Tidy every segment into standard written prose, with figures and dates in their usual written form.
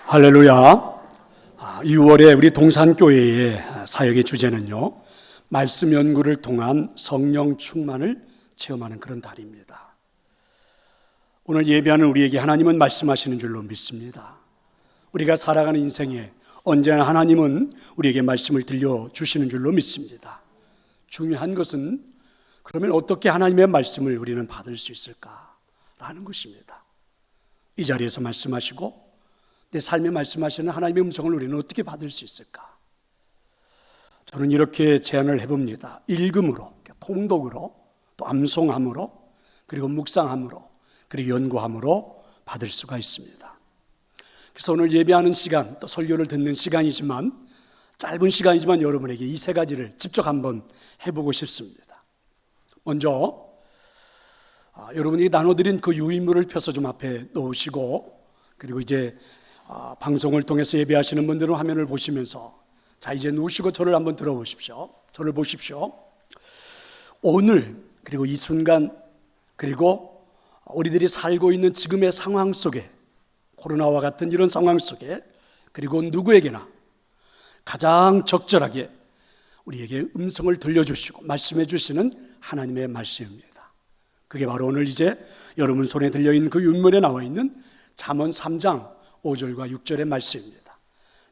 할렐루야. 6월에 우리 동산교회의 사역의 주제는요, 말씀 연구를 통한 성령 충만을 체험하는 그런 달입니다. 오늘 예배하는 우리에게 하나님은 말씀하시는 줄로 믿습니다. 우리가 살아가는 인생에 언제나 하나님은 우리에게 말씀을 들려주시는 줄로 믿습니다. 중요한 것은 그러면 어떻게 하나님의 말씀을 우리는 받을 수 있을까라는 것입니다. 이 자리에서 말씀하시고 내 삶에 말씀하시는 하나님의 음성을 우리는 어떻게 받을 수 있을까? 저는 이렇게 제안을 해봅니다. 읽음으로, 통독으로, 또 암송함으로, 그리고 묵상함으로, 그리고 연구함으로 받을 수가 있습니다. 그래서 오늘 예배하는 시간, 또 설교를 듣는 시간이지만, 짧은 시간이지만 여러분에게 이 세 가지를 직접 한번 해보고 싶습니다. 먼저 여러분이 나눠드린 그 유인물을 펴서 좀 앞에 놓으시고, 그리고 이제 방송을 통해서 예배하시는 분들은 화면을 보시면서, 자, 이제 누우시고 저를 한번 들어보십시오. 저를 보십시오. 오늘, 그리고 이 순간, 그리고 우리들이 살고 있는 지금의 상황 속에, 코로나와 같은 이런 상황 속에, 그리고 누구에게나 가장 적절하게 우리에게 음성을 들려주시고 말씀해 주시는 하나님의 말씀입니다. 그게 바로 오늘 이제 여러분 손에 들려있는 그 윤문에 나와 있는 잠언 3장 5절과 6절의 말씀입니다.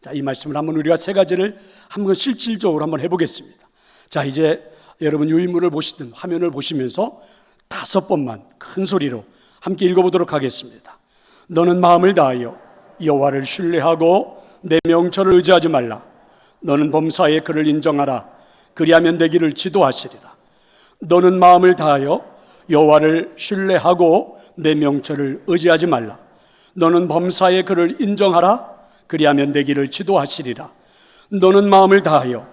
자, 이 말씀을 한번 우리가 세 가지를 한번 실질적으로 한번 해보겠습니다. 자, 이제 여러분 유인물을 보시든 화면을 보시면서 5번만 큰 소리로 함께 읽어보도록 하겠습니다. 너는 마음을 다하여 여호와를 신뢰하고 내 명철을 의지하지 말라. 너는 범사에 그를 인정하라. 그리하면 내 길을 지도하시리라. 너는 마음을 다하여 여호와를 신뢰하고 내 명철을 의지하지 말라. 너는 범사에 그를 인정하라. 그리하면 내 길을 지도하시리라. 너는 마음을 다하여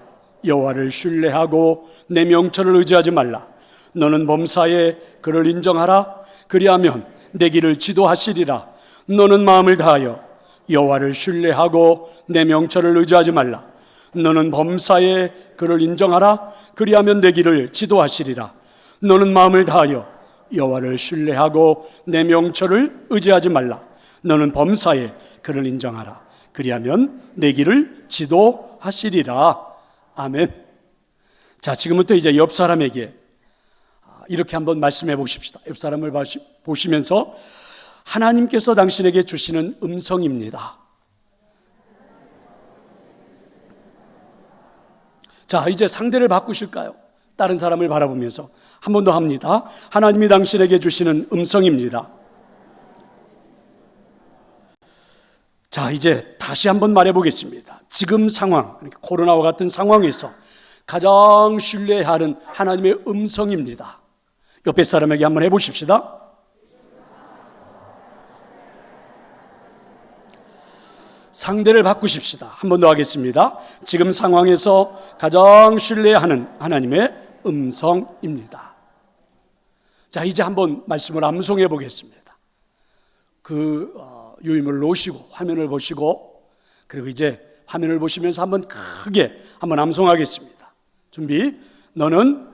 여호와를 신뢰하고 내 명철을 의지하지 말라. 너는 범사에 그를 인정하라. 그리하면 내 길을 지도하시리라. 너는 마음을 다하여 여호와를 신뢰하고 내 명철을 의지하지 말라. 너는 범사에 그를 인정하라. 그리하면 내 길을 지도하시리라. 너는 마음을 다하여 여호와를 신뢰하고 내 명철을 의지하지 말라. 너는 범사에 그를 인정하라. 그리하면 내 길을 지도하시리라. 아멘. 자, 지금부터 이제 옆 사람에게 이렇게 한번 말씀해 보십시다. 옆 사람을 보시면서 하나님께서 당신에게 주시는 음성입니다. 자, 이제 상대를 바꾸실까요? 다른 사람을 바라보면서 한 번 더 합니다. 하나님이 당신에게 주시는 음성입니다. 자, 이제 다시 한번 말해보겠습니다. 지금 상황, 코로나와 같은 상황에서 가장 신뢰하는 하나님의 음성입니다. 옆에 사람에게 한번 해보십시다. 상대를 바꾸십시다. 한 번 더 하겠습니다. 지금 상황에서 가장 신뢰하는 하나님의 음성입니다. 자, 이제 한번 말씀을 암송해 보겠습니다. 유인물을 놓으시고 화면을 보시고, 그리고 이제 화면을 보시면서 한번 크게 한번 암송하겠습니다. 준비. 너는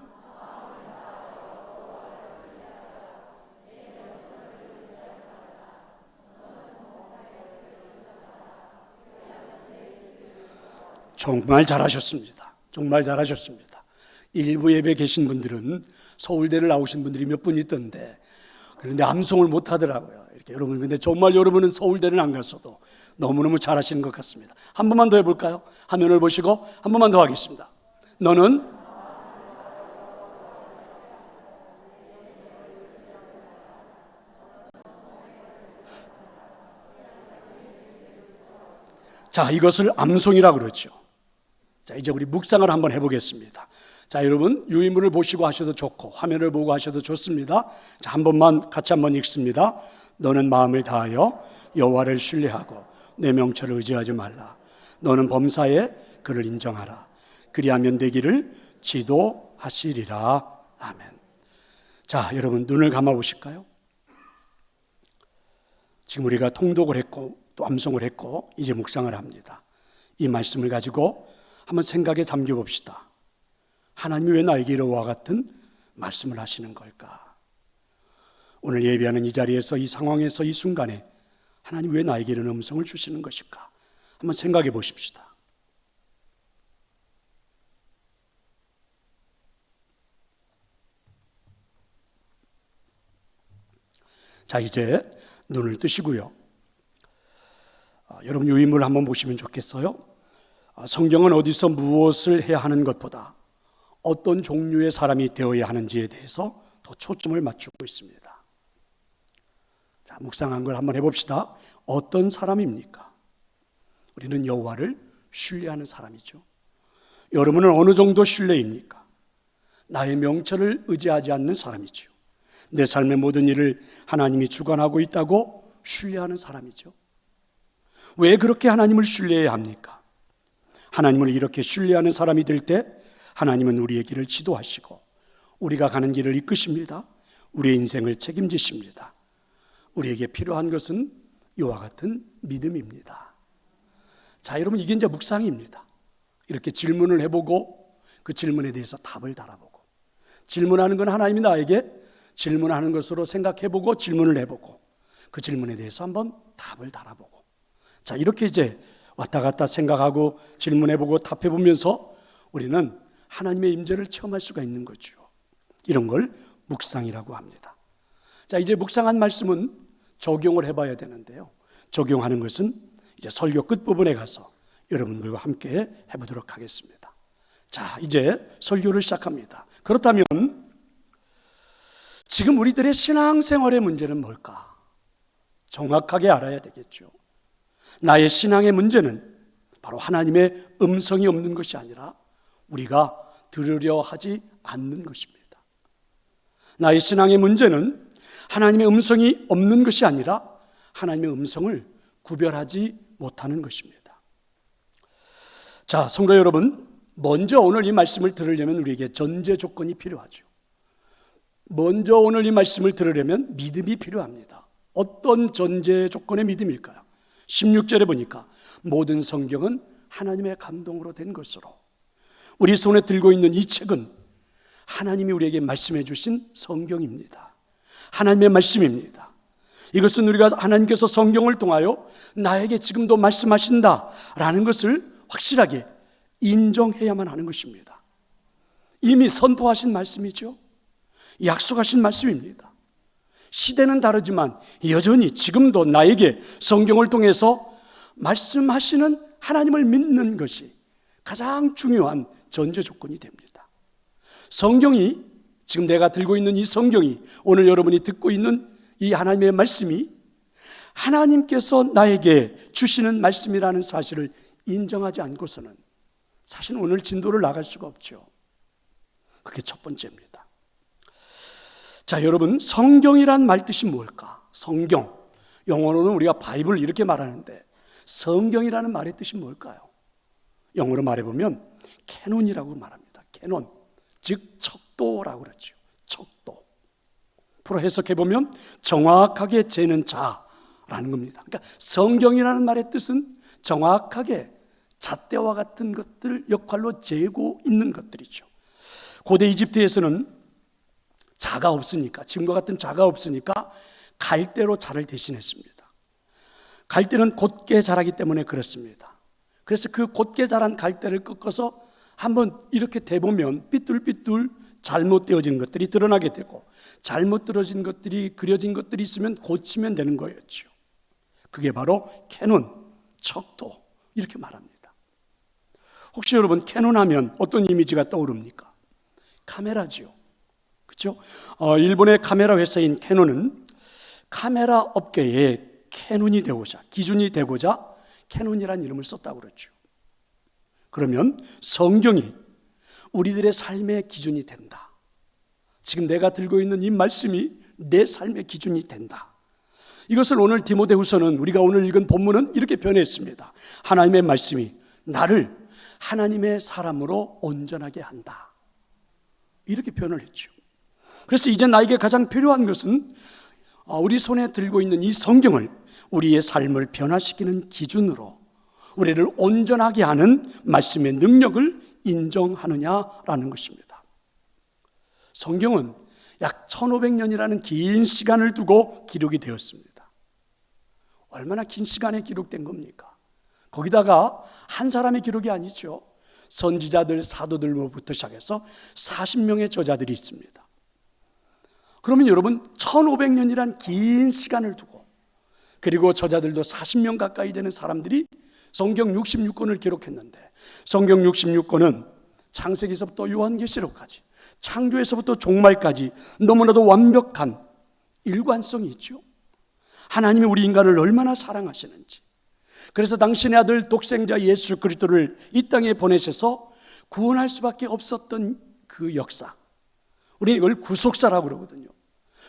정말 잘하셨습니다. 정말 잘하셨습니다. 일부 예배 계신 분들은 서울대를 나오신 분들이 몇 분 있던데, 그런데 암송을 못 하더라고요. 이렇게 여러분, 근데 정말 여러분은 서울대는 안 갔어도 너무너무 잘하시는 것 같습니다. 한 번만 더 해볼까요? 화면을 보시고 한 번만 더 하겠습니다. 너는 자, 이것을 암송이라고 그러죠. 자, 이제 우리 묵상을 한번 해보겠습니다. 자, 여러분 유인물을 보시고 하셔도 좋고 화면을 보고 하셔도 좋습니다. 자, 한 번만 같이 한번 읽습니다. 너는 마음을 다하여 여호와를 신뢰하고 내 명철을 의지하지 말라. 너는 범사에 그를 인정하라. 그리하면 내 길을 지도하시리라. 아멘. 자, 여러분 눈을 감아 보실까요? 지금 우리가 통독을 했고 또 암송을 했고 이제 묵상을 합니다. 이 말씀을 가지고 한번 생각에 잠겨 봅시다. 하나님이 왜 나에게 이와 같은 말씀을 하시는 걸까? 오늘 예배하는 이 자리에서 이 상황에서 이 순간에 하나님 왜 나에게 이런 음성을 주시는 것일까? 한번 생각해 보십시다. 자, 이제 눈을 뜨시고요. 여러분 유인물 한번 보시면 좋겠어요. 성경은 어디서 무엇을 해야 하는 것보다 어떤 종류의 사람이 되어야 하는지에 대해서 더 초점을 맞추고 있습니다. 자, 묵상한 걸 한번 해봅시다. 어떤 사람입니까? 우리는 여호와를 신뢰하는 사람이죠. 여러분은 어느 정도 신뢰입니까? 나의 명철을 의지하지 않는 사람이죠. 내 삶의 모든 일을 하나님이 주관하고 있다고 신뢰하는 사람이죠. 왜 그렇게 하나님을 신뢰해야 합니까? 하나님을 이렇게 신뢰하는 사람이 될 때 하나님은 우리의 길을 지도하시고 우리가 가는 길을 이끄십니다. 우리의 인생을 책임지십니다. 우리에게 필요한 것은 이와 같은 믿음입니다. 자, 여러분 이게 이제 묵상입니다. 이렇게 질문을 해보고 그 질문에 대해서 답을 달아보고, 질문하는 건 하나님이 나에게 질문하는 것으로 생각해보고 질문을 해보고 그 질문에 대해서 한번 답을 달아보고, 자, 이렇게 이제 왔다 갔다 생각하고 질문해보고 답해보면서 우리는 하나님의 임재를 체험할 수가 있는 거죠. 이런 걸 묵상이라고 합니다. 자, 이제 묵상한 말씀은 적용을 해봐야 되는데요. 적용하는 것은 이제 설교 끝부분에 가서 여러분들과 함께 해보도록 하겠습니다. 자, 이제 설교를 시작합니다. 그렇다면 지금 우리들의 신앙생활의 문제는 뭘까? 정확하게 알아야 되겠죠. 나의 신앙의 문제는 바로 하나님의 음성이 없는 것이 아니라 우리가 들으려 하지 않는 것입니다. 나의 신앙의 문제는 하나님의 음성이 없는 것이 아니라 하나님의 음성을 구별하지 못하는 것입니다. 자, 성도 여러분, 먼저 오늘 이 말씀을 들으려면 우리에게 전제 조건이 필요하죠. 먼저 오늘 이 말씀을 들으려면 믿음이 필요합니다. 어떤 전제 조건의 믿음일까요? 16절에 보니까 모든 성경은 하나님의 감동으로 된 것으로, 우리 손에 들고 있는 이 책은 하나님이 우리에게 말씀해 주신 성경입니다. 하나님의 말씀입니다. 이것은 우리가 하나님께서 성경을 통하여 나에게 지금도 말씀하신다라는 것을 확실하게 인정해야만 하는 것입니다. 이미 선포하신 말씀이죠. 약속하신 말씀입니다. 시대는 다르지만 여전히 지금도 나에게 성경을 통해서 말씀하시는 하나님을 믿는 것이 가장 중요한 전제 조건이 됩니다. 성경이, 지금 내가 들고 있는 이 성경이, 오늘 여러분이 듣고 있는 이 하나님의 말씀이 하나님께서 나에게 주시는 말씀이라는 사실을 인정하지 않고서는 사실 오늘 진도를 나갈 수가 없죠. 그게 첫 번째입니다. 자, 여러분, 성경이란 말 뜻이 뭘까? 성경, 영어로는 우리가 바이블 이렇게 말하는데 성경이라는 말의 뜻이 뭘까요? 영어로 말해보면 캐논이라고 말합니다. 캐논, 즉 척도라고 그러죠. 척도. 앞으로 해석해보면 정확하게 재는 자라는 겁니다. 그러니까 성경이라는 말의 뜻은 정확하게 잣대와 같은 것들 역할로 재고 있는 것들이죠. 고대 이집트에서는 자가 없으니까, 지금과 같은 자가 없으니까 갈대로 자를 대신했습니다. 갈대는 곧게 자라기 때문에 그렇습니다. 그래서 그 곧게 자란 갈대를 꺾어서 한번 이렇게 대보면 삐뚤삐뚤 잘못되어진 것들이 드러나게 되고, 잘못 떨어진 것들이, 그려진 것들이 있으면 고치면 되는 거였죠. 그게 바로 캐논, 척도, 이렇게 말합니다. 혹시 여러분 캐논하면 어떤 이미지가 떠오릅니까? 카메라지요. 그렇죠? 일본의 카메라 회사인 캐논은 카메라 업계의 캐논이 되고자, 기준이 되고자 캐논이라는 이름을 썼다고 그러죠. 그러면 성경이 우리들의 삶의 기준이 된다. 지금 내가 들고 있는 이 말씀이 내 삶의 기준이 된다. 이것을 오늘 디모데후서는, 우리가 오늘 읽은 본문은 이렇게 변했습니다. 하나님의 말씀이 나를 하나님의 사람으로 온전하게 한다. 이렇게 표현을 했죠. 그래서 이제 나에게 가장 필요한 것은 우리 손에 들고 있는 이 성경을 우리의 삶을 변화시키는 기준으로 우리를 온전하게 하는 말씀의 능력을 인정하느냐라는 것입니다. 성경은 약 1500년이라는 긴 시간을 두고 기록이 되었습니다. 얼마나 긴 시간에 기록된 겁니까? 거기다가 한 사람의 기록이 아니죠. 선지자들, 사도들로부터 시작해서 40명의 저자들이 있습니다. 그러면 여러분 1500년이란 긴 시간을 두고, 그리고 저자들도 40명 가까이 되는 사람들이 성경 66권을 기록했는데, 성경 66권은 창세기서부터 요한계시록까지, 창조에서부터 종말까지 너무나도 완벽한 일관성이 있죠. 하나님이 우리 인간을 얼마나 사랑하시는지, 그래서 당신의 아들 독생자 예수 그리스도를 이 땅에 보내셔서 구원할 수밖에 없었던 그 역사, 우리는 이걸 구속사라고 그러거든요.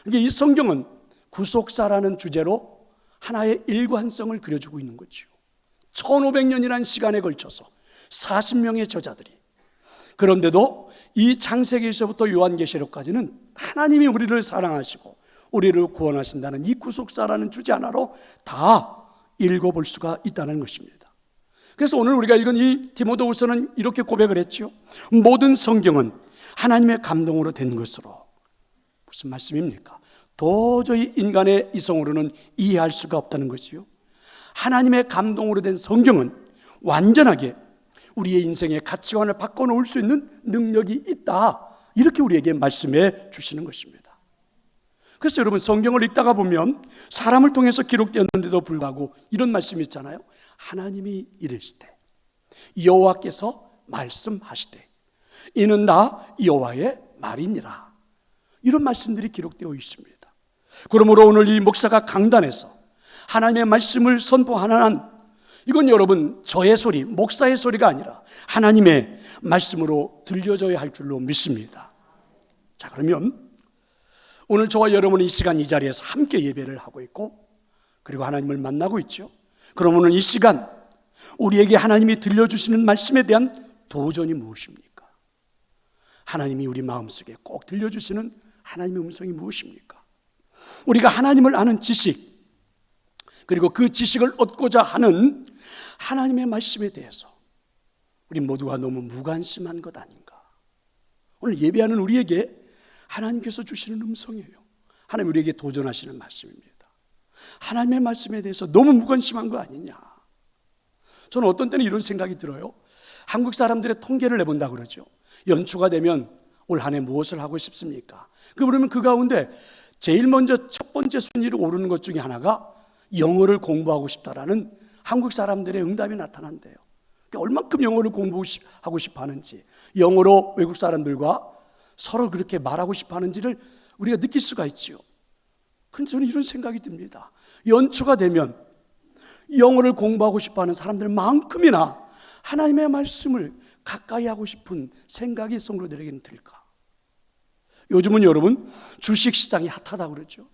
그러니까 이 성경은 구속사라는 주제로 하나의 일관성을 그려주고 있는 거죠. 1500년이라는 시간에 걸쳐서 40명의 저자들이, 그런데도 이 창세기에서부터 요한계시록까지는 하나님이 우리를 사랑하시고 우리를 구원하신다는 이 구속사라는 주제 하나로 다 읽어볼 수가 있다는 것입니다. 그래서 오늘 우리가 읽은 이 디모데후서는 이렇게 고백을 했죠. 모든 성경은 하나님의 감동으로 된 것으로. 무슨 말씀입니까? 도저히 인간의 이성으로는 이해할 수가 없다는 것이요, 하나님의 감동으로 된 성경은 완전하게 우리의 인생의 가치관을 바꿔놓을 수 있는 능력이 있다, 이렇게 우리에게 말씀해 주시는 것입니다. 그래서 여러분, 성경을 읽다가 보면 사람을 통해서 기록되었는데도 불구하고 이런 말씀이 있잖아요. 하나님이 이르시되 여호와께서 말씀하시되 이는 나 여호와의 말이니라, 이런 말씀들이 기록되어 있습니다. 그러므로 오늘 이 목사가 강단에서 하나님의 말씀을 선포하는 한, 이건 여러분 저의 소리, 목사의 소리가 아니라 하나님의 말씀으로 들려져야 할 줄로 믿습니다. 자, 그러면 오늘 저와 여러분은 이 시간 이 자리에서 함께 예배를 하고 있고, 그리고 하나님을 만나고 있죠. 그럼 오늘 이 시간 우리에게 하나님이 들려주시는 말씀에 대한 도전이 무엇입니까? 하나님이 우리 마음속에 꼭 들려주시는 하나님의 음성이 무엇입니까? 우리가 하나님을 아는 지식, 그리고 그 지식을 얻고자 하는 하나님의 말씀에 대해서 우리 모두가 너무 무관심한 것 아닌가? 오늘 예배하는 우리에게 하나님께서 주시는 음성이에요. 하나님 우리에게 도전하시는 말씀입니다. 하나님의 말씀에 대해서 너무 무관심한 거 아니냐? 저는 어떤 때는 이런 생각이 들어요. 한국 사람들의 통계를 내본다 그러죠. 연초가 되면 올 한 해 무엇을 하고 싶습니까? 그러면 그 가운데 제일 먼저 첫 번째 순위로 오르는 것 중에 하나가 영어를 공부하고 싶다라는 한국 사람들의 응답이 나타난대요. 그러니까 얼만큼 영어를 공부하고 싶어 하는지, 영어로 외국 사람들과 서로 그렇게 말하고 싶어 하는지를 우리가 느낄 수가 있죠. 그런데 저는 이런 생각이 듭니다. 연초가 되면 영어를 공부하고 싶어 하는 사람들만큼이나 하나님의 말씀을 가까이 하고 싶은 생각이 성도들에게는 들까? 요즘은 여러분 주식시장이 핫하다고 그러죠.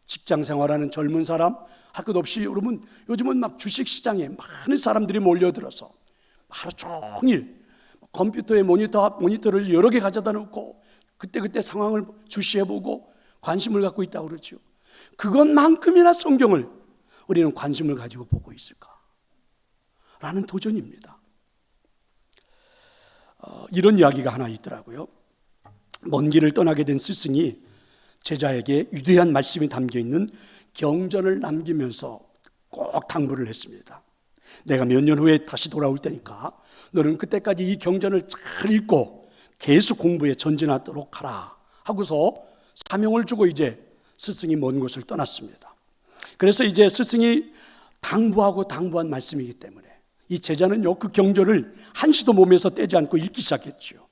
직장 생활하는 젊은 사람 할 것 없이 여러분 요즘은 막 주식시장에 많은 사람들이 몰려들어서 하루 종일 컴퓨터에 모니터를 여러 개 가져다 놓고 그때 상황을 주시해보고 관심을 갖고 있다고 그러죠. 그것만큼이나 성경을 우리는 관심을 가지고 보고 있을까? 라는 도전입니다. 이런 이야기가 하나 있더라고요. 먼 길을 떠나게 된 스승이 제자에게 위대한 말씀이 담겨있는 경전을 남기면서 꼭 당부를 했습니다. 내가 몇 년 후에 다시 돌아올 테니까 너는 그때까지 이 경전을 잘 읽고 계속 공부에 전진하도록 하라 하고서 사명을 주고 이제 스승이 먼 곳을 떠났습니다. 그래서 이제 스승이 당부한 말씀이기 때문에 이 제자는요, 그 경전을 한시도 몸에서 떼지 않고 읽기 시작했죠.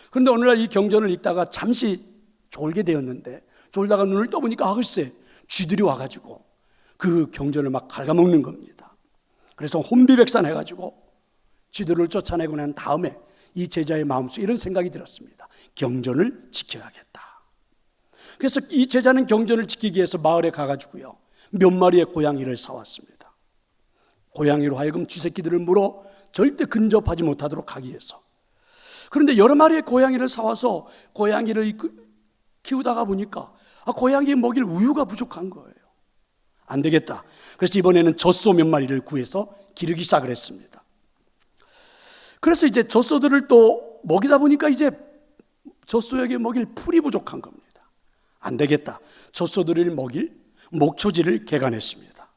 그런데 어느 날 이 경전을 읽다가 잠시 졸게 되었는데, 졸다가 눈을 떠보니까 글쎄 쥐들이 와가지고 그 경전을 막 갉아먹는 겁니다. 그래서 혼비백산해가지고 쥐들을 쫓아내고 난 다음에 이 제자의 마음속에 이런 생각이 들었습니다. 경전을 지켜야겠다. 그래서 이 제자는 경전을 지키기 위해서 마을에 가가지고요, 몇 마리의 고양이를 사왔습니다. 고양이로 하여금 쥐새끼들을 물어 절대 근접하지 못하도록 하기 위해서. 그런데 여러 마리의 고양이를 사와서 고양이를 키우다가 보니까 고양이에 먹일 우유가 부족한 거예요. 안 되겠다. 그래서 이번에는 젖소 몇 마리를 구해서 기르기 시작을 했습니다. 그래서 이제 젖소들을 또 먹이다 보니까 이제 젖소에게 먹일 풀이 부족한 겁니다. 안 되겠다. 젖소들을 먹일 목초지를 개간했습니다.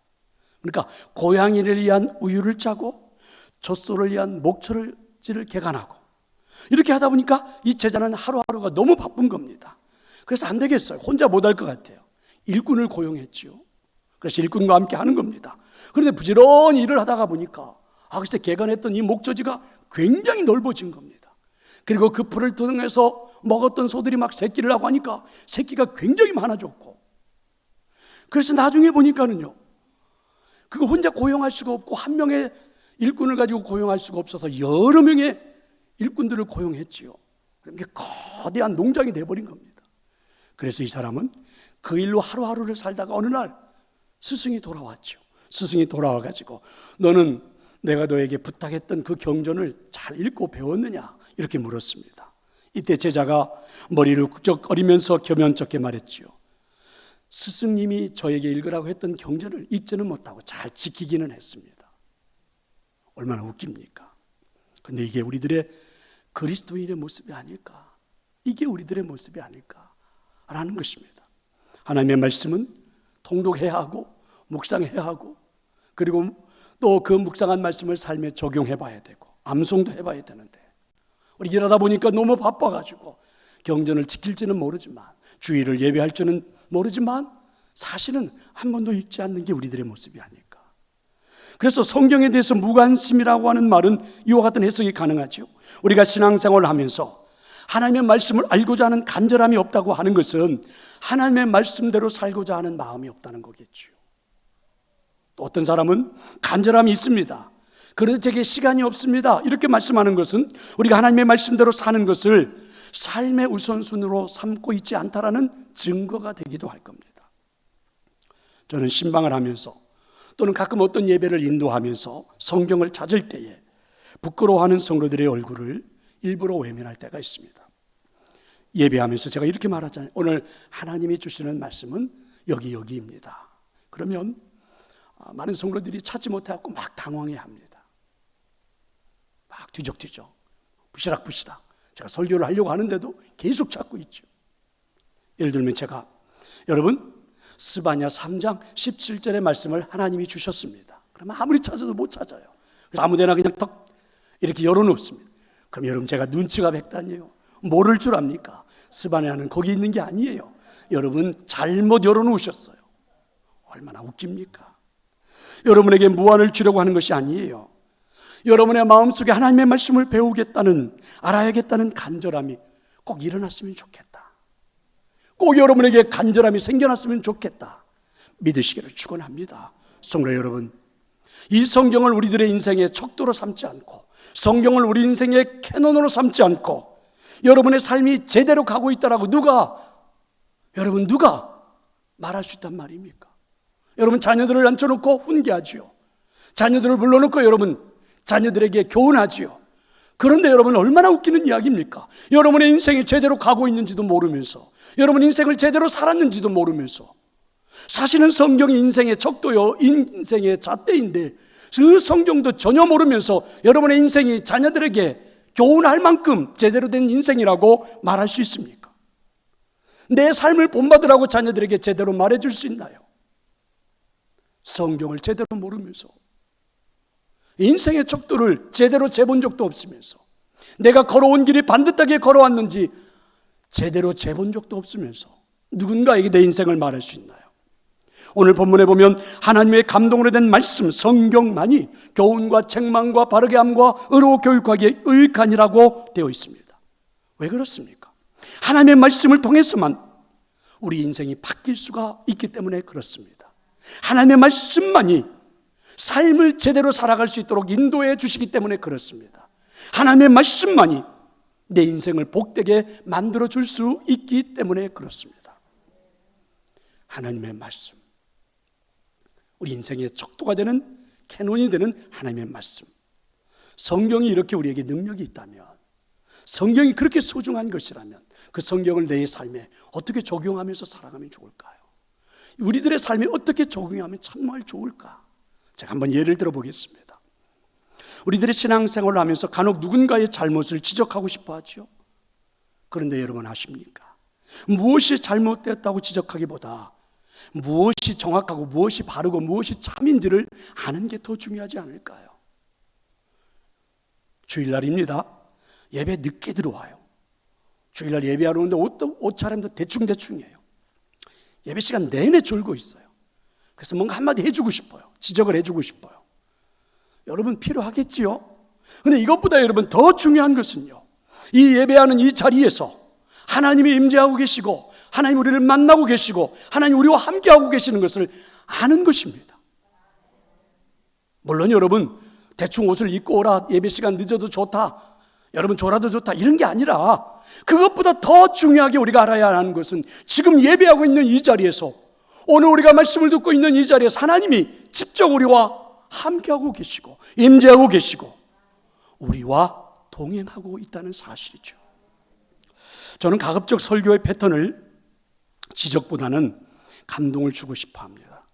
그러니까 고양이를 위한 우유를 짜고 젖소를 위한 목초를 개간하고 이렇게 하다 보니까 이 제자는 하루하루가 너무 바쁜 겁니다. 그래서 안 되겠어요. 혼자 못할 것 같아요. 일꾼을 고용했지요. 그래서 일꾼과 함께 하는 겁니다. 그런데 부지런히 일을 하다가 보니까 글쎄 개간했던 이 목젖이가 굉장히 넓어진 겁니다. 그리고 그 풀을 통해서 먹었던 소들이 막 새끼를 하고 하니까 새끼가 굉장히 많아졌고, 그래서 나중에 보니까는요, 그거 혼자 고용할 수가 없고 한 명의 일꾼을 가지고 고용할 수가 없어서 여러 명의 일꾼들을 고용했지요. 그게 거대한 농장이 돼버린 겁니다. 그래서 이 사람은 그 일로 하루하루를 살다가 어느 날 스승이 돌아왔죠. 스승이 돌아와가지고 너는 내가 너에게 부탁했던 그 경전을 잘 읽고 배웠느냐 이렇게 물었습니다. 이때 제자가 머리를 끄적거리면서 겸연쩍게 말했지요. 스승님이 저에게 읽으라고 했던 경전을 읽지는 못하고 잘 지키기는 했습니다. 얼마나 웃깁니까? 근데 이게 우리들의 그리스도인의 모습이 아닐까? 이게 우리들의 모습이 아닐까라는 것입니다. 하나님의 말씀은 통독해야 하고 묵상해야 하고, 그리고 또 그 묵상한 말씀을 삶에 적용해 봐야 되고 암송도 해봐야 되는데, 우리 일하다 보니까 너무 바빠가지고 경전을 지킬지는 모르지만 주일을 예배할 줄은 모르지만 사실은 한 번도 읽지 않는 게 우리들의 모습이 아닐까. 그래서 성경에 대해서 무관심이라고 하는 말은 이와 같은 해석이 가능하죠. 우리가 신앙생활을 하면서 하나님의 말씀을 알고자 하는 간절함이 없다고 하는 것은 하나님의 말씀대로 살고자 하는 마음이 없다는 거겠죠. 또 어떤 사람은 간절함이 있습니다. 그런데 제게 시간이 없습니다. 이렇게 말씀하는 것은 우리가 하나님의 말씀대로 사는 것을 삶의 우선순위로 삼고 있지 않다라는 증거가 되기도 할 겁니다. 저는 신방을 하면서 또는 가끔 어떤 예배를 인도하면서 성경을 찾을 때에 부끄러워하는 성도들의 얼굴을 일부러 외면할 때가 있습니다. 예배하면서 제가 이렇게 말하잖아요. 오늘 하나님이 주시는 말씀은 여기입니다. 그러면 많은 성도들이 찾지 못해갖고 막 당황해합니다. 막 뒤적뒤적, 부시락부시락. 제가 설교를 하려고 하는데도 계속 찾고 있죠. 예를 들면 제가, 여러분 스바냐 3장 17절의 말씀을 하나님이 주셨습니다. 그러면 아무리 찾아도 못 찾아요. 그래서 아무데나 그냥 턱 이렇게 열어놓습니다. 그럼 여러분 제가 눈치가 백단이에요. 모를 줄 압니까? 스바냐는 거기 있는 게 아니에요. 여러분 잘못 열어놓으셨어요. 얼마나 웃깁니까? 여러분에게 무안을 주려고 하는 것이 아니에요. 여러분의 마음속에 하나님의 말씀을 배우겠다는, 알아야겠다는 간절함이 꼭 일어났으면 좋겠다. 꼭 여러분에게 간절함이 생겨났으면 좋겠다. 믿으시기를 축원합니다. 성도 여러분, 이 성경을 우리들의 인생의 척도로 삼지 않고, 성경을 우리 인생의 캐논으로 삼지 않고 여러분의 삶이 제대로 가고 있다라고 누가 말할 수 있단 말입니까? 여러분 자녀들을 앉혀놓고 훈계하지요. 자녀들을 불러놓고 여러분 자녀들에게 교훈하지요. 그런데 여러분 얼마나 웃기는 이야기입니까? 여러분의 인생이 제대로 가고 있는지도 모르면서, 여러분 인생을 제대로 살았는지도 모르면서, 사실은 성경이 인생의 척도요, 인생의 잣대인데 그 성경도 전혀 모르면서 여러분의 인생이 자녀들에게 교훈할 만큼 제대로 된 인생이라고 말할 수 있습니까? 내 삶을 본받으라고 자녀들에게 제대로 말해줄 수 있나요? 성경을 제대로 모르면서, 인생의 척도를 제대로 재본 적도 없으면서, 내가 걸어온 길이 반듯하게 걸어왔는지 제대로 재본 적도 없으면서 누군가에게 내 인생을 말할 수 있나요? 오늘 본문에 보면 하나님의 감동으로 된 말씀, 성경만이 교훈과 책망과 바르게 함과 의로 교육하기에 유익하니라고 되어 있습니다. 왜 그렇습니까? 하나님의 말씀을 통해서만 우리 인생이 바뀔 수가 있기 때문에 그렇습니다. 하나님의 말씀만이 삶을 제대로 살아갈 수 있도록 인도해 주시기 때문에 그렇습니다. 하나님의 말씀만이 내 인생을 복되게 만들어 줄 수 있기 때문에 그렇습니다. 하나님의 말씀, 우리 인생의 척도가 되는, 캐논이 되는 하나님의 말씀, 성경이 이렇게 우리에게 능력이 있다면, 성경이 그렇게 소중한 것이라면 그 성경을 내 삶에 어떻게 적용하면서 살아가면 좋을까요? 우리들의 삶에 어떻게 적용하면 정말 좋을까? 제가 한번 예를 들어 보겠습니다. 우리들의 신앙생활을 하면서 간혹 누군가의 잘못을 지적하고 싶어 하죠. 그런데 여러분 아십니까? 무엇이 잘못됐다고 지적하기보다 무엇이 정확하고 무엇이 바르고 무엇이 참인지를 아는 게 더 중요하지 않을까요? 주일날입니다. 예배 늦게 들어와요. 주일날 예배하러 오는데 옷차림도 대충대충이에요. 예배 시간 내내 졸고 있어요. 그래서 뭔가 한마디 해주고 싶어요. 지적을 해주고 싶어요. 여러분 필요하겠지요? 그런데 이것보다 여러분 더 중요한 것은요, 이 예배하는 이 자리에서 하나님이 임재하고 계시고 하나님 우리를 만나고 계시고 하나님 우리와 함께하고 계시는 것을 아는 것입니다. 물론 여러분 대충 옷을 입고 오라, 예배 시간 늦어도 좋다, 여러분 졸아도 좋다, 이런 게 아니라 그것보다 더 중요하게 우리가 알아야 하는 것은 지금 예배하고 있는 이 자리에서, 오늘 우리가 말씀을 듣고 있는 이 자리에서 하나님이 직접 우리와 함께하고 계시고 임재하고 계시고 우리와 동행하고 있다는 사실이죠. 저는 가급적 설교의 패턴을 지적보다는 감동을 주고 싶어 합니다.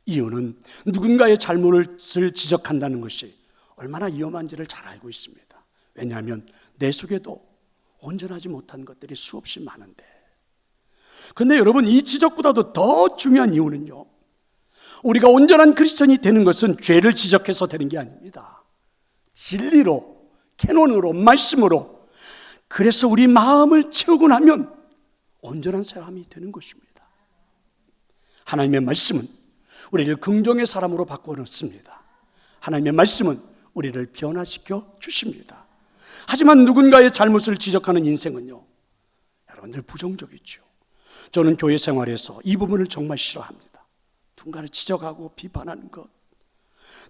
이유는 누군가의 잘못을 지적한다는 것이 얼마나 위험한지를 잘 알고 있습니다. 왜냐하면 내 속에도 온전하지 못한 것들이 수없이 많은데. 그런데 여러분, 이 지적보다도 더 중요한 이유는요, 우리가 온전한 크리스천이 되는 것은 죄를 지적해서 되는 게 아닙니다. 진리로, 캐논으로, 말씀으로, 그래서 우리 마음을 채우고 나면 온전한 사람이 되는 것입니다. 하나님의 말씀은 우리를 긍정의 사람으로 바꿔놓습니다. 하나님의 말씀은 우리를 변화시켜 주십니다. 하지만 누군가의 잘못을 지적하는 인생은요, 여러분들 부정적이죠. 저는 교회 생활에서 이 부분을 정말 싫어합니다. 누군가를 지적하고 비판하는 것.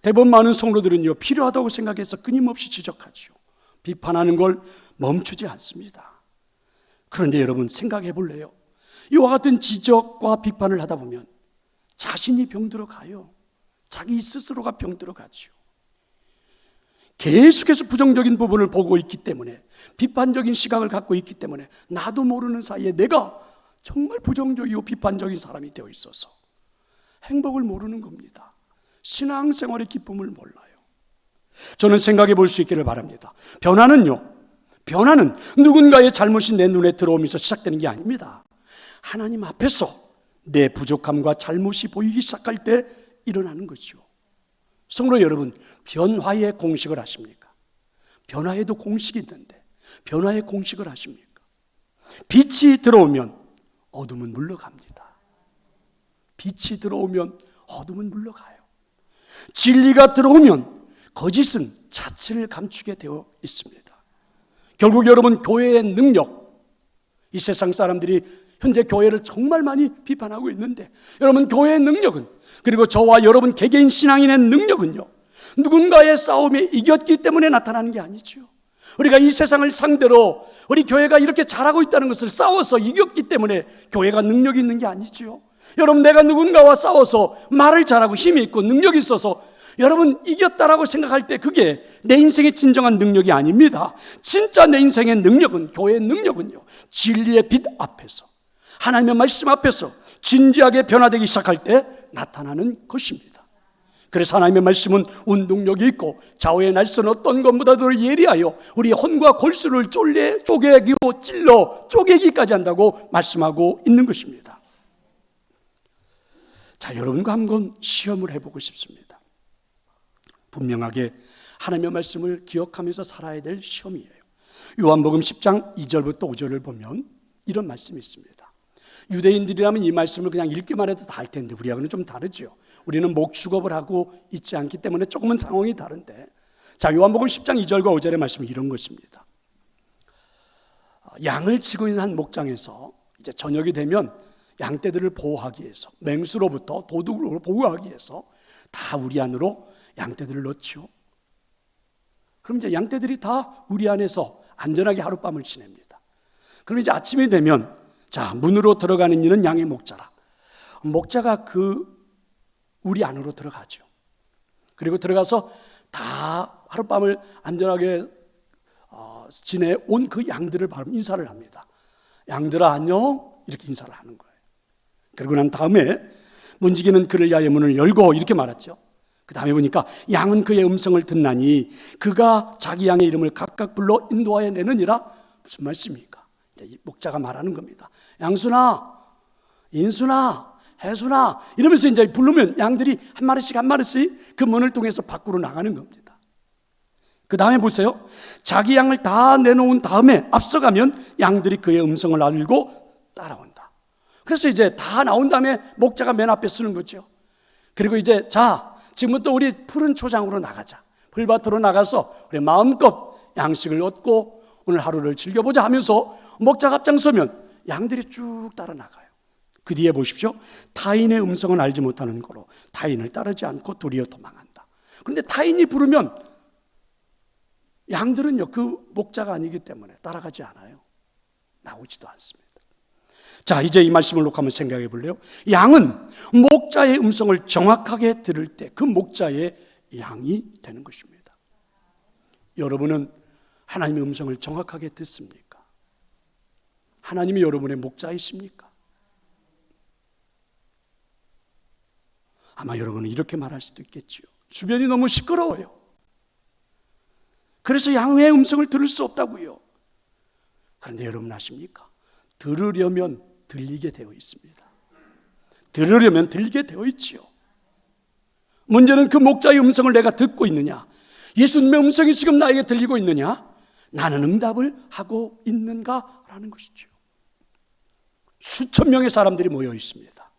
대부분 많은 성도들은요, 필요하다고 생각해서 끊임없이 지적하죠. 비판하는 걸 멈추지 않습니다. 그런데 여러분 생각해 볼래요? 이와 같은 지적과 비판을 하다 보면 자신이 병들어 가요. 자기 스스로가 병들어 가죠. 계속해서 부정적인 부분을 보고 있기 때문에, 비판적인 시각을 갖고 있기 때문에 나도 모르는 사이에 내가 정말 부정적이고 비판적인 사람이 되어 있어서 행복을 모르는 겁니다. 신앙생활의 기쁨을 몰라요. 저는 생각해 볼 수 있기를 바랍니다. 변화는 누군가의 잘못이 내 눈에 들어오면서 시작되는 게 아닙니다. 하나님 앞에서 내 부족함과 잘못이 보이기 시작할 때 일어나는 거죠. 성도 여러분, 변화의 공식을 아십니까? 변화에도 공식이 있는데 변화의 공식을 아십니까? 빛이 들어오면 어둠은 물러갑니다. 빛이 들어오면 어둠은 물러가요. 진리가 들어오면 거짓은 자체를 감추게 되어 있습니다. 결국 여러분, 교회의 능력, 이 세상 사람들이 현재 교회를 정말 많이 비판하고 있는데, 여러분 교회의 능력은, 그리고 저와 여러분 개개인 신앙인의 능력은요, 누군가의 싸움에 이겼기 때문에 나타나는 게 아니죠. 우리가 이 세상을 상대로 우리 교회가 이렇게 잘하고 있다는 것을 싸워서 이겼기 때문에 교회가 능력이 있는 게 아니죠. 여러분, 내가 누군가와 싸워서 말을 잘하고 힘이 있고 능력이 있어서 여러분 이겼다라고 생각할 때 그게 내 인생의 진정한 능력이 아닙니다. 진짜 내 인생의 능력은, 교회의 능력은요, 진리의 빛 앞에서, 하나님의 말씀 앞에서 진지하게 변화되기 시작할 때 나타나는 것입니다. 그래서 하나님의 말씀은 운동력이 있고 좌우의 날선 어떤 것보다도 예리하여 우리의 혼과 골수를 쪼개기고 찔러 쪼개기까지 한다고 말씀하고 있는 것입니다. 자, 여러분과 한번 시험을 해보고 싶습니다. 분명하게 하나님의 말씀을 기억하면서 살아야 될 시험이에요. 요한복음 10장 2절부터 5절을 보면 이런 말씀이 있습니다. 유대인들이라면 이 말씀을 그냥 읽기만 해도 다 할 텐데 우리하고는 좀 다르죠. 우리는 목축업을 하고 있지 않기 때문에 조금은 상황이 다른데, 자, 요한복음 10장 2절과 5절의 말씀은 이런 것입니다. 양을 치고 있는 한 목장에서 이제 저녁이 되면 양떼들을 보호하기 위해서, 맹수로부터 도둑으로 보호하기 위해서 다 우리 안으로 양떼들을 넣죠. 그럼 이제 양떼들이 다 우리 안에서 안전하게 하룻밤을 지냅니다. 그럼 이제 아침이 되면, 자, 문으로 들어가는 이는 양의 목자라. 목자가 우리 안으로 들어가죠. 그리고 들어가서 다 하룻밤을 안전하게 지내온 그 양들을 바로 인사를 합니다. 양들아 안녕, 이렇게 인사를 하는 거예요. 그리고 난 다음에 문지기는 그를 위하여 문을 열고 이렇게 말했죠. 그 다음에 보니까 양은 그의 음성을 듣나니 그가 자기 양의 이름을 각각 불러 인도하여 내느니라. 무슨 말씀입니까? 이제 목자가 말하는 겁니다. 양순아, 인순아, 해수나 이러면서 이제 부르면 양들이 한 마리씩 그 문을 통해서 밖으로 나가는 겁니다. 그 다음에 보세요. 자기 양을 다 내놓은 다음에 앞서가면 양들이 그의 음성을 알고 따라온다. 그래서 이제 다 나온 다음에 목자가 맨 앞에 서는 거죠. 그리고 이제 자, 지금부터 우리 푸른 초장으로 나가자. 풀밭으로 나가서 우리 마음껏 양식을 얻고 오늘 하루를 즐겨보자 하면서 목자가 앞장서면 양들이 쭉 따라 나가요. 그 뒤에 보십시오. 타인의 음성은 알지 못하는 거로 타인을 따르지 않고 도리어 도망한다. 그런데 타인이 부르면 양들은요, 그 목자가 아니기 때문에 따라가지 않아요. 나오지도 않습니다. 자, 이제 이 말씀을 놓고 한번 생각해 볼래요? 양은 목자의 음성을 정확하게 들을 때 그 목자의 양이 되는 것입니다. 여러분은 하나님의 음성을 정확하게 듣습니까? 하나님이 여러분의 목자이십니까? 아마 여러분은 이렇게 말할 수도 있겠지요. 주변이 너무 시끄러워요. 그래서 양의 음성을 들을 수 없다고요. 그런데 여러분 아십니까? 들으려면 들리게 되어 있습니다. 들으려면 들리게 되어 있지요. 문제는 그 목자의 음성을 내가 듣고 있느냐, 예수님의 음성이 지금 나에게 들리고 있느냐, 나는 응답을 하고 있는가라는 것이죠. 수천 명의 사람들이 모여 있습니다.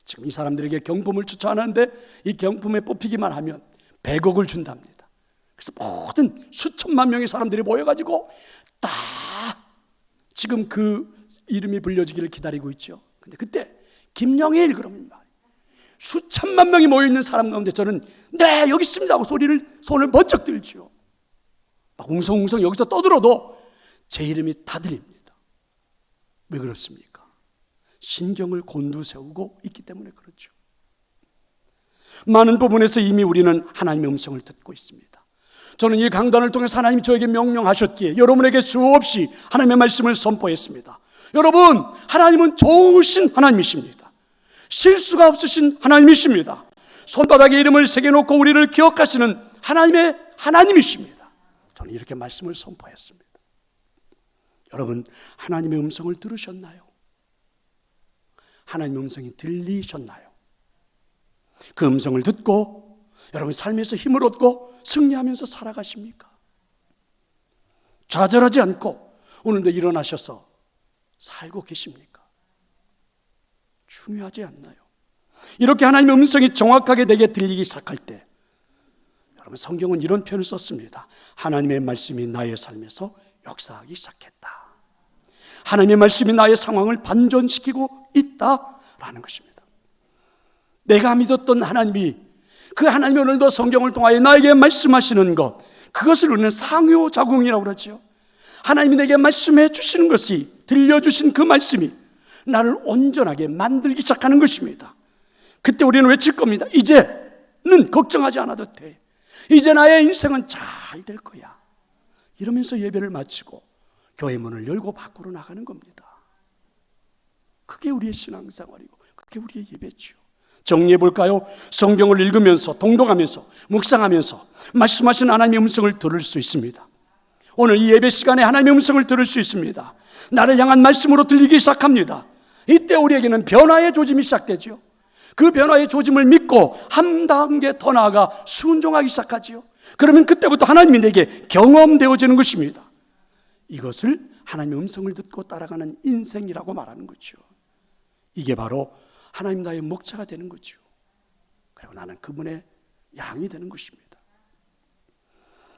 지금 이 사람들에게 경품을 추천하는데 이 경품에 뽑히기만 하면 100억을 준답니다. 그래서 모든 수천만 명의 사람들이 모여가지고 딱 지금 그 이름이 불려지기를 기다리고 있죠. 근데 그때 김영일 그러면 수천만 명이 모여있는 사람 가운데 저는 네 여기 있습니다 하고 손을 번쩍 들죠. 막 웅성웅성 여기서 떠들어도 제 이름이 다 들립니다. 왜 그렇습니까? 신경을 곤두세우고 있기 때문에 그렇죠. 많은 부분에서 이미 우리는 하나님의 음성을 듣고 있습니다. 저는 이 강단을 통해서 하나님이 저에게 명령하셨기에 여러분에게 수없이 하나님의 말씀을 선포했습니다. 여러분, 하나님은 좋으신 하나님이십니다. 실수가 없으신 하나님이십니다. 손바닥에 이름을 새겨놓고 우리를 기억하시는 하나님의 하나님이십니다. 저는 이렇게 말씀을 선포했습니다. 여러분, 하나님의 음성을 들으셨나요? 하나님의 음성이 들리셨나요? 그 음성을 듣고 여러분 삶에서 힘을 얻고 승리하면서 살아가십니까? 좌절하지 않고 오늘도 일어나셔서 살고 계십니까? 중요하지 않나요? 이렇게 하나님의 음성이 정확하게 내게 들리기 시작할 때 여러분 성경은 이런 표현을 썼습니다. 하나님의 말씀이 나의 삶에서 역사하기 시작했다. 하나님의 말씀이 나의 상황을 반전시키고 있다라는 것입니다. 내가 믿었던 하나님이 그 하나님이 오늘도 성경을 통하여 나에게 말씀하시는 것, 그것을 우리는 상호작용이라고 그러죠. 하나님이 내게 말씀해 주시는 것이, 들려주신 그 말씀이 나를 온전하게 만들기 시작하는 것입니다. 그때 우리는 외칠 겁니다. 이제는 걱정하지 않아도 돼. 이제 나의 인생은 잘 될 거야. 이러면서 예배를 마치고 교회 문을 열고 밖으로 나가는 겁니다. 그게 우리의 신앙생활이고 그게 우리의 예배죠. 정리해 볼까요? 성경을 읽으면서 동독하면서 묵상하면서 말씀하신 하나님의 음성을 들을 수 있습니다. 오늘 이 예배 시간에 하나님의 음성을 들을 수 있습니다. 나를 향한 말씀으로 들리기 시작합니다. 이때 우리에게는 변화의 조짐이 시작되죠. 그 변화의 조짐을 믿고 한 단계 더 나아가 순종하기 시작하죠. 그러면 그때부터 하나님이 내게 경험되어지는 것입니다. 이것을 하나님의 음성을 듣고 따라가는 인생이라고 말하는 거죠. 이게 바로 하나님 나의 목자가 되는 거죠. 그리고 나는 그분의 양이 되는 것입니다.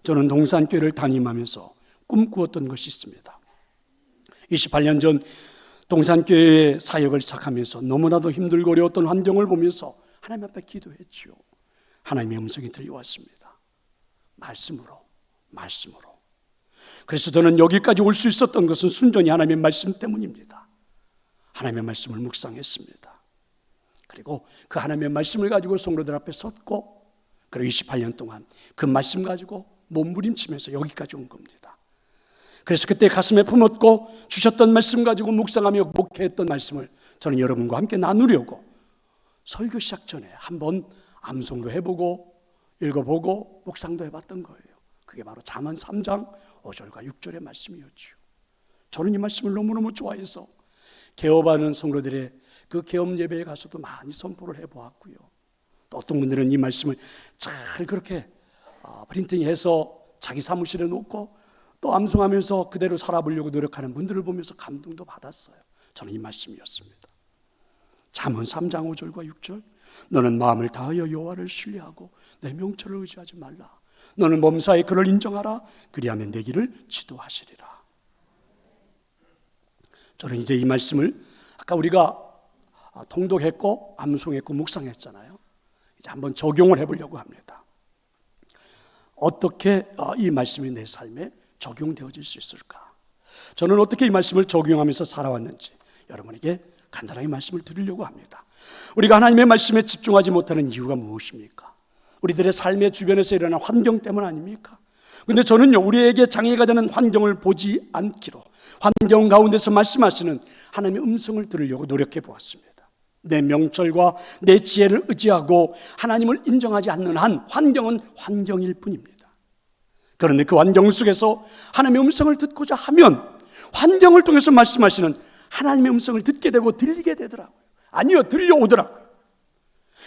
저는 동산교회를 담임하면서 꿈꾸었던 것이 있습니다. 28년 전 동산교회 사역을 시작하면서 너무나도 힘들고 어려웠던 환경을 보면서 하나님 앞에 기도했죠. 하나님의 음성이 들려왔습니다. 말씀으로. 그래서 저는 여기까지 올 수 있었던 것은 순전히 하나님의 말씀 때문입니다. 하나님의 말씀을 묵상했습니다. 그리고 그 하나님의 말씀을 가지고 성도들 앞에 섰고, 그리고 28년 동안 그 말씀 가지고 몸부림치면서 여기까지 온 겁니다. 그래서 그때 가슴에 품었고 주셨던 말씀 가지고 묵상하며 목회했던 말씀을 저는 여러분과 함께 나누려고 설교 시작 전에 한번 암송도 해보고 읽어보고 묵상도 해봤던 거예요. 그게 바로 잠언 3장 5절과 6절의 말씀이었죠. 저는 이 말씀을 너무너무 좋아해서 개업하는 성도들의 그 계엄 예배에 가서도 많이 선포를 해보았고요. 또 어떤 분들은 이 말씀을 잘 그렇게 프린팅해서 자기 사무실에 놓고 또 암송하면서 그대로 살아보려고 노력하는 분들을 보면서 감동도 받았어요. 저는 이 말씀이었습니다. 잠언 3장 5절과 6절, 너는 마음을 다하여 여호와를 신뢰하고 내 명철을 의지하지 말라. 너는 범사에 그를 인정하라. 그리하면 내 길을 지도하시리라. 저는 이제 이 말씀을 아까 우리가 통독했고 암송했고 묵상했잖아요. 이제 한번 적용을 해보려고 합니다. 어떻게 이 말씀이 내 삶에 적용되어질 수 있을까? 저는 어떻게 이 말씀을 적용하면서 살아왔는지 여러분에게 간단하게 말씀을 드리려고 합니다. 우리가 하나님의 말씀에 집중하지 못하는 이유가 무엇입니까? 우리들의 삶의 주변에서 일어나는 환경 때문 아닙니까? 그런데 저는요, 우리에게 장애가 되는 환경을 보지 않기로 환경 가운데서 말씀하시는 하나님의 음성을 들으려고 노력해 보았습니다. 내 명철과 내 지혜를 의지하고 하나님을 인정하지 않는 한 환경은 환경일 뿐입니다. 그런데 그 환경 속에서 하나님의 음성을 듣고자 하면 환경을 통해서 말씀하시는 하나님의 음성을 듣게 되고 들리게 되더라고요. 아니요, 들려오더라고요.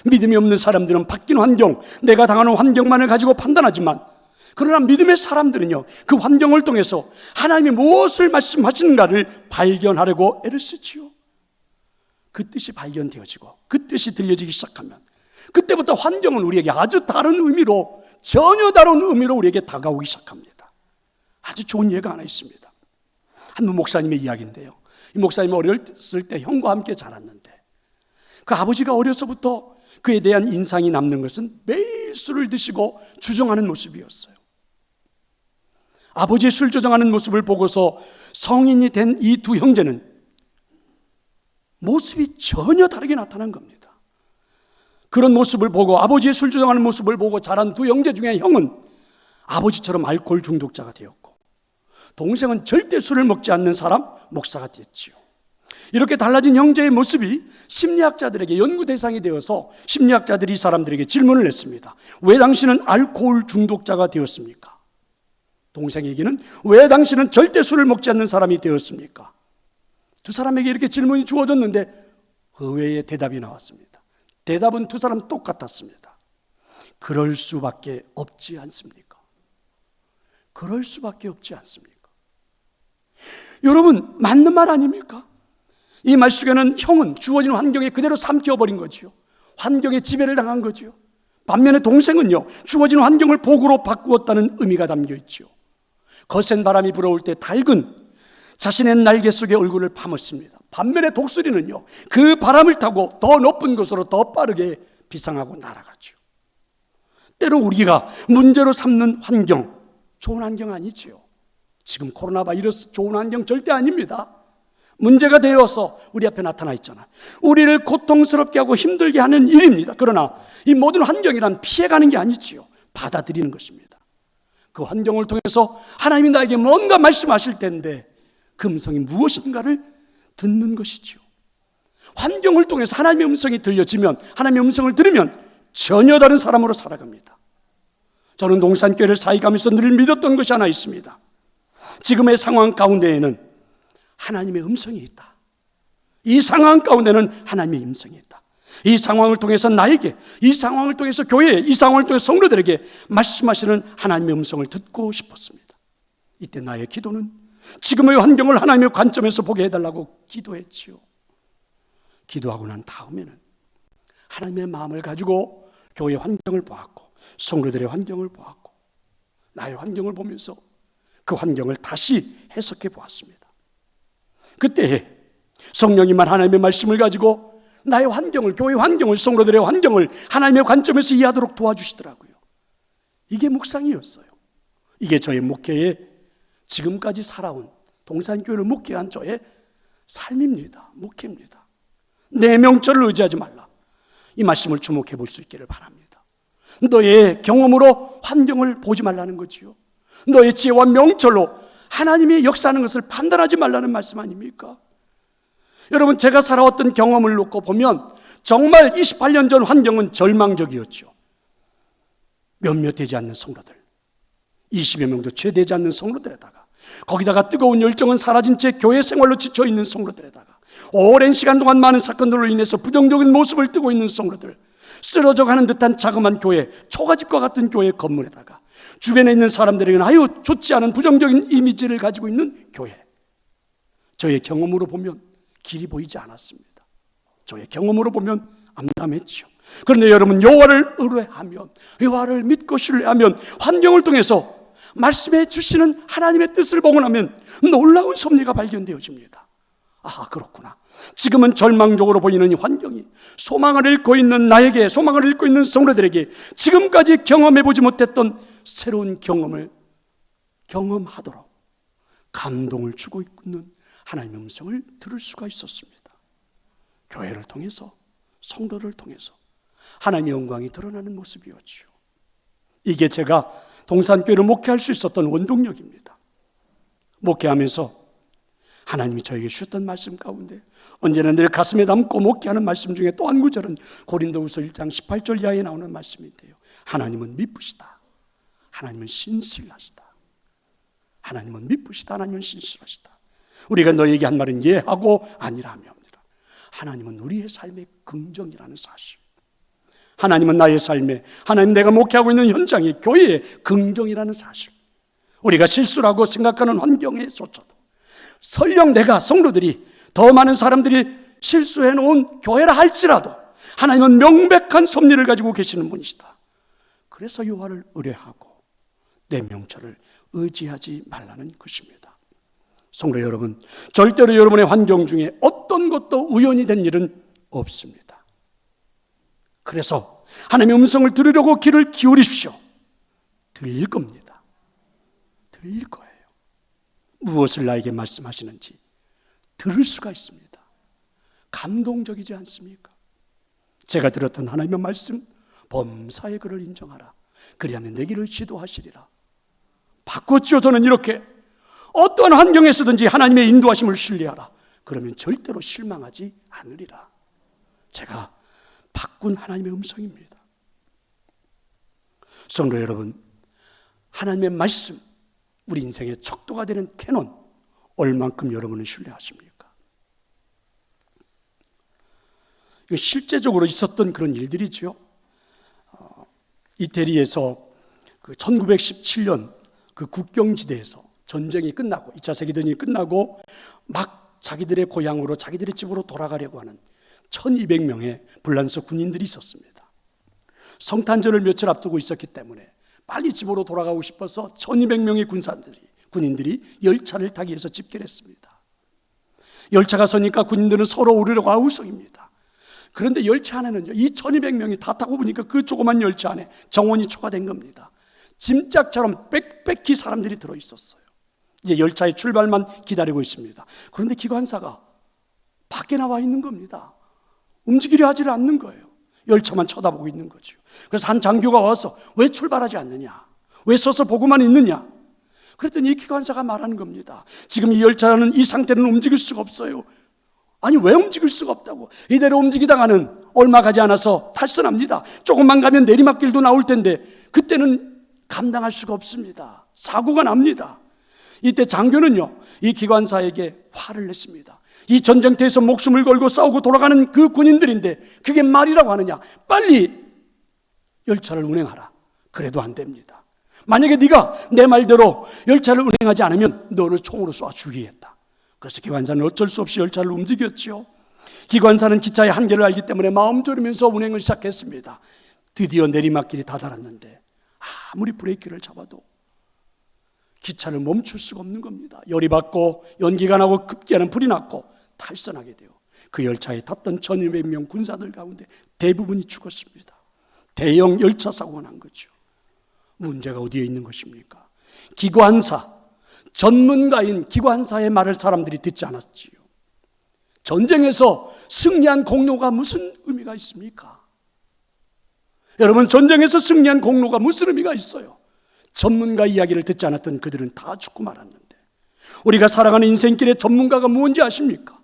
믿음이 없는 사람들은 바뀐 환경, 내가 당하는 환경만을 가지고 판단하지만, 그러나 믿음의 사람들은요, 그 환경을 통해서 하나님이 무엇을 말씀하시는가를 발견하려고 애를 쓰지요. 그 뜻이 발견되어지고 그 뜻이 들려지기 시작하면 그때부터 환경은 우리에게 아주 다른 의미로, 전혀 다른 의미로 우리에게 다가오기 시작합니다. 아주 좋은 예가 하나 있습니다. 한 목사님의 이야기인데요, 이 목사님이 어렸을 때 형과 함께 자랐는데 그 아버지가 어려서부터 그에 대한 인상이 남는 것은 매일 술을 드시고 주정하는 모습이었어요. 아버지의 술 주정하는 모습을 보고서 성인이 된 이 두 형제는 모습이 전혀 다르게 나타난 겁니다. 그런 모습을 보고, 아버지의 술 주정하는 모습을 보고 자란 두 형제 중에 형은 아버지처럼 알코올 중독자가 되었고, 동생은 절대 술을 먹지 않는 사람, 목사가 됐지요. 이렇게 달라진 형제의 모습이 심리학자들에게 연구 대상이 되어서 심리학자들이 이 사람들에게 질문을 했습니다. 왜 당신은 알코올 중독자가 되었습니까? 동생에게는 왜 당신은 절대 술을 먹지 않는 사람이 되었습니까? 두 사람에게 이렇게 질문이 주어졌는데 의외의 대답이 나왔습니다. 대답은 두 사람 똑같았습니다. 그럴 수밖에 없지 않습니까? 그럴 수밖에 없지 않습니까? 여러분, 맞는 말 아닙니까? 이 말 속에는 형은 주어진 환경에 그대로 삼켜버린 거지요. 환경에 지배를 당한 거지요. 반면에 동생은요, 주어진 환경을 복으로 바꾸었다는 의미가 담겨 있지요. 거센 바람이 불어올 때 닭은 자신의 날개 속에 얼굴을 파묻습니다. 반면에 독수리는요, 그 바람을 타고 더 높은 곳으로 더 빠르게 비상하고 날아가죠. 때로 우리가 문제로 삼는 환경, 좋은 환경 아니지요. 지금 코로나 바이러스 좋은 환경 절대 아닙니다. 문제가 되어서 우리 앞에 나타나 있잖아요. 우리를 고통스럽게 하고 힘들게 하는 일입니다. 그러나 이 모든 환경이란 피해가는 게 아니지요. 받아들이는 것입니다. 그 환경을 통해서 하나님이 나에게 뭔가 말씀하실 텐데 그 음성이 무엇인가를 듣는 것이지요. 환경을 통해서 하나님의 음성이 들려지면, 하나님의 음성을 들으면 전혀 다른 사람으로 살아갑니다. 저는 동산교회를 사역하면서 늘 믿었던 것이 하나 있습니다. 지금의 상황 가운데에는 하나님의 음성이 있다. 이 상황 가운데는 하나님의 음성이 있다. 이 상황을 통해서 나에게, 이 상황을 통해서 교회에, 이 상황을 통해서 성도들에게 말씀하시는 하나님의 음성을 듣고 싶었습니다. 이때 나의 기도는 지금의 환경을 하나님의 관점에서 보게 해달라고 기도했지요. 기도하고 난 다음에는 하나님의 마음을 가지고 교회 환경을 보았고, 성도들의 환경을 보았고, 나의 환경을 보면서 그 환경을 다시 해석해 보았습니다. 그때 성령님만 하나님의 말씀을 가지고 나의 환경을, 교회 환경을, 성도들의 환경을 하나님의 관점에서 이해하도록 도와주시더라고요. 이게 묵상이었어요. 이게 저의 목회에 지금까지 살아온, 동산교회를 목회한 저의 삶입니다. 목회입니다. 내 명철을 의지하지 말라. 이 말씀을 주목해 볼 수 있기를 바랍니다. 너의 경험으로 환경을 보지 말라는 거지요. 너의 지혜와 명철로 하나님이 역사하는 것을 판단하지 말라는 말씀 아닙니까? 여러분, 제가 살아왔던 경험을 놓고 보면 정말 28년 전 환경은 절망적이었죠. 몇몇 되지 않는 성도들, 20여 명도 채 되지 않는 성도들에다가, 거기다가 뜨거운 열정은 사라진 채 교회 생활로 지쳐있는 성도들에다가, 오랜 시간 동안 많은 사건들로 인해서 부정적인 모습을 띠고 있는 성도들, 쓰러져가는 듯한 자그마한 교회, 초가집과 같은 교회 건물에다가 주변에 있는 사람들에게는 아유 좋지 않은 부정적인 이미지를 가지고 있는 교회. 저의 경험으로 보면 길이 보이지 않았습니다. 저의 경험으로 보면 암담했죠. 그런데 여러분, 여호와를 의뢰하면, 여호와를 믿고 신뢰하면, 환경을 통해서 말씀해 주시는 하나님의 뜻을 보고 나면 놀라운 섭리가 발견되어집니다. 아, 그렇구나. 지금은 절망적으로 보이는 이 환경이 소망을 잃고 있는 나에게, 소망을 잃고 있는 성도들에게 지금까지 경험해보지 못했던 새로운 경험을 경험하도록 감동을 주고 있는 하나님의 음성을 들을 수가 있었습니다. 교회를 통해서, 성도를 통해서 하나님의 영광이 드러나는 모습이었죠. 이게 제가 동산교회를 목회할 수 있었던 원동력입니다. 목회하면서 하나님이 저에게 주셨던 말씀 가운데 언제나 늘 가슴에 담고 목회하는 말씀 중에 또 한 구절은 고린도후서 1장 18절 이하에 나오는 말씀인데요. 하나님은 미쁘시다. 하나님은 신실하시다. 하나님은 미쁘시다. 하나님은 신실하시다. 우리가 너에게 한 말은 예하고 아니라 하며 합니다. 하나님은 우리의 삶의 긍정이라는 사실, 하나님은 나의 삶에, 하나님 내가 목회하고 있는 현장이 교회의 긍정이라는 사실, 우리가 실수라고 생각하는 환경에조차도 설령 내가, 성도들이, 더 많은 사람들이 실수해 놓은 교회라 할지라도 하나님은 명백한 섭리를 가지고 계시는 분이시다. 그래서 여호와를 의뢰하고 내 명철을 의지하지 말라는 것입니다. 성도 여러분, 절대로 여러분의 환경 중에 어떤 것도 우연히 된 일은 없습니다. 그래서 하나님의 음성을 들으려고 귀를 기울이십시오. 들릴 겁니다. 들릴 거예요. 무엇을 나에게 말씀하시는지 들을 수가 있습니다. 감동적이지 않습니까? 제가 들었던 하나님의 말씀, 범사의 그를 인정하라. 그리하면 내 길을 지도하시리라. 바꿨죠. 저는 이렇게 어떠한 환경에서든지 하나님의 인도하심을 신뢰하라. 그러면 절대로 실망하지 않으리라. 제가 바꾼 하나님의 음성입니다. 성도 여러분, 하나님의 말씀, 우리 인생의 척도가 되는 캐논, 얼만큼 여러분은 신뢰하십니까? 이거 실제적으로 있었던 그런 일들이죠. 이태리에서 그 1917년 그 국경지대에서 전쟁이 끝나고 2차 세계대전이 끝나고 막 자기들의 고향으로, 자기들의 집으로 돌아가려고 하는 1200명의 불란서 군인들이 있었습니다. 성탄절을 며칠 앞두고 있었기 때문에 빨리 집으로 돌아가고 싶어서 1200명의 군인들이 열차를 타기 위해서 집결했습니다. 열차가 서니까 군인들은 서로 오르려고 아우성입니다. 그런데 열차 안에는요, 이 1200명이 다 타고 보니까 그 조그만 열차 안에 정원이 초과된 겁니다. 짐짝처럼 빽빽히 사람들이 들어있었어요. 이제 열차의 출발만 기다리고 있습니다. 그런데 기관사가 밖에 나와 있는 겁니다. 움직이려 하지를 않는 거예요. 열차만 쳐다보고 있는 거죠. 그래서 한 장교가 와서 왜 출발하지 않느냐, 왜 서서 보고만 있느냐, 그랬더니 이 기관사가 말하는 겁니다. 지금 이 열차는 이 상태는 움직일 수가 없어요. 아니, 왜 움직일 수가 없다고? 이대로 움직이다가는 얼마 가지 않아서 탈선합니다. 조금만 가면 내리막길도 나올 텐데 그때는 감당할 수가 없습니다. 사고가 납니다. 이때 장교는요, 이 기관사에게 화를 냈습니다. 이 전쟁터에서 목숨을 걸고 싸우고 돌아가는 그 군인들인데 그게 말이라고 하느냐? 빨리 열차를 운행하라. 그래도 안 됩니다. 만약에 네가 내 말대로 열차를 운행하지 않으면 너를 총으로 쏴 죽이겠다. 그래서 기관사는 어쩔 수 없이 열차를 움직였죠. 기관사는 기차의 한계를 알기 때문에 마음 졸이면서 운행을 시작했습니다. 드디어 내리막길이 다다랐는데 아무리 브레이크를 잡아도 기차를 멈출 수가 없는 겁니다. 열이 받고 연기가 나고 급기야는 불이 났고 탈선하게 돼요. 그 열차에 탔던 1200명 군사들 가운데 대부분이 죽었습니다. 대형 열차 사고가 난 거죠. 문제가 어디에 있는 것입니까? 기관사, 전문가인 기관사의 말을 사람들이 듣지 않았지요. 전쟁에서 승리한 공로가 무슨 의미가 있습니까? 여러분, 전쟁에서 승리한 공로가 무슨 의미가 있어요? 전문가 이야기를 듣지 않았던 그들은 다 죽고 말았는데, 우리가 살아가는 인생길의 전문가가 무엇인지 아십니까?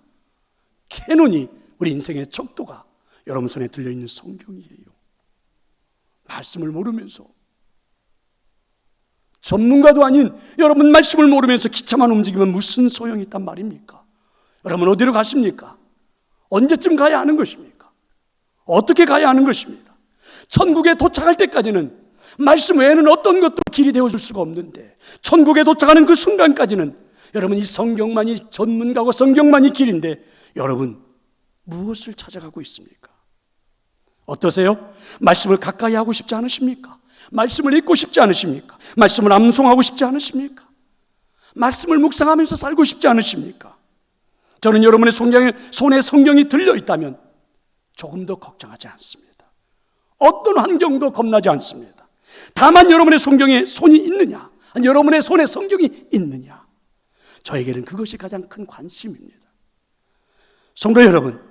캐논이, 우리 인생의 척도가 여러분 손에 들려있는 성경이에요. 말씀을 모르면서, 전문가도 아닌 여러분 말씀을 모르면서 기차만 움직이면 무슨 소용이 있단 말입니까? 여러분 어디로 가십니까? 언제쯤 가야 하는 것입니까? 어떻게 가야 하는 것입니다? 천국에 도착할 때까지는 말씀 외에는 어떤 것도 길이 되어줄 수가 없는데, 천국에 도착하는 그 순간까지는 여러분 이 성경만이 전문가고 성경만이 길인데 여러분 무엇을 찾아가고 있습니까? 어떠세요? 말씀을 가까이 하고 싶지 않으십니까? 말씀을 읽고 싶지 않으십니까? 말씀을 암송하고 싶지 않으십니까? 말씀을 묵상하면서 살고 싶지 않으십니까? 저는 여러분의 손에 성경이 들려있다면 조금 더 걱정하지 않습니다. 어떤 환경도 겁나지 않습니다. 다만 여러분의 성경에 손이 있느냐, 여러분의 손에 성경이 있느냐, 저에게는 그것이 가장 큰 관심입니다. 성도 여러분,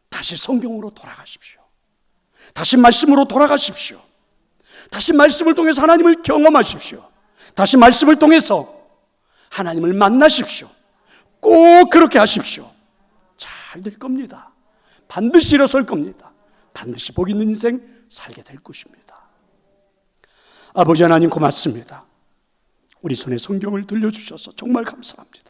다시 성경으로 돌아가십시오. 다시 말씀으로 돌아가십시오. 다시 말씀을 통해서 하나님을 경험하십시오. 다시 말씀을 통해서 하나님을 만나십시오. 꼭 그렇게 하십시오. 잘 될 겁니다. 반드시 일어설 겁니다. 반드시 복 있는 인생 살게 될 것입니다. 아버지 하나님 고맙습니다. 우리 손에 성경을 들려주셔서 정말 감사합니다.